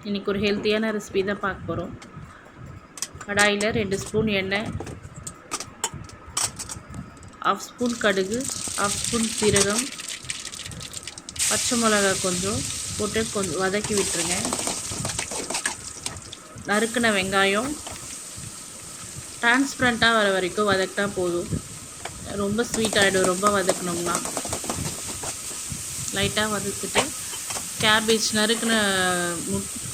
இன்றைக்கி ஒரு ஹெல்த்தியான ரெசிபி தான் பார்க்க போகிறோம். கடாயில் 2 ஸ்பூன் எண்ணெய், 1/2 ஸ்பூன் கடுகு, 1/2 ஸ்பூன் சீரகம், பச்சை மிளகாய் கொஞ்சம் போட்டு கொஞ்சம் வதக்கி விட்டுருங்க. நறுக்கின வெங்காயம் டிரான்ஸ்பரண்ட்டாக வர வரைக்கும் வதக்கினா போதும். ரொம்ப ஸ்வீட் ஆகிடும் ரொம்ப வதக்கணும்னா. லைட்டாக வதக்கிட்டு கேபேஜ் நறுக்கின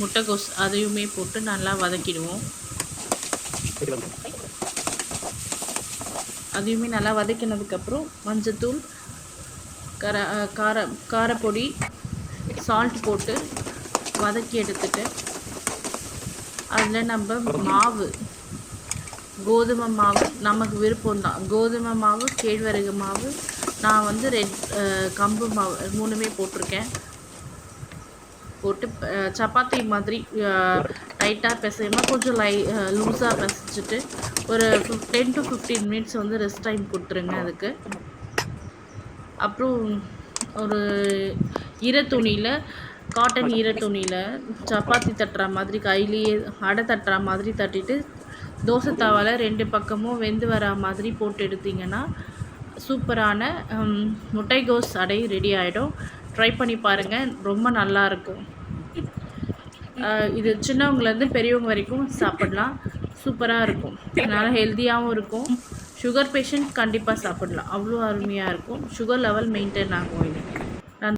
முட்டைக்கோஸ் அதையுமே போட்டு நல்லா வதக்கிடுவோம். அதையுமே நல்லா வதக்கினதுக்கப்புறம் மஞ்சத்தூள், காரப்பொடி, சால்ட் போட்டு வதக்கி எடுத்துட்டு அதில் நம்ம மாவு, கோதுமை மாவு நமக்கு விருப்பம்தான். கோதுமை மாவு, கேழ்வரகு மாவு, நான் வந்து கம்பு மாவு 3மே போட்டிருக்கேன். போட்டு சப்பாத்தி மாதிரி டைட்டாக பிசையாமல் கொஞ்சம் லூஸாக பிசைச்சிட்டு ஒரு 10 to 15 மினிட்ஸ் வந்து ரெஸ்ட் டைம் கொடுத்துருங்க அதுக்கு. அப்புறம் ஒரு ஈரத்துணியில், காட்டன் ஈரத்துணியில் சப்பாத்தி தட்டுற மாதிரி கையிலேயே அடை தட்டுற மாதிரி தட்டிட்டு தோசை தாவால் 2 பக்கமும் வெந்து வர மாதிரி போட்டு எடுத்திங்கன்னா சூப்பரான முட்டைகோஸ் அடை ரெடி ஆகிடும். ட்ரை பண்ணி பாருங்கள், ரொம்ப நல்லாயிருக்கும். இது சின்னவங்கலேருந்து பெரியவங்க வரைக்கும் சாப்பிட்லாம். சூப்பராக இருக்கும். அதனால் ஹெல்த்தியாகவும் இருக்கும். சுகர் பேஷண்ட் கண்டிப்பாக சாப்பிட்லாம். அவ்வளோ அருமையாக இருக்கும். சுகர் லெவல் மெயின்டைன் ஆகும் இது.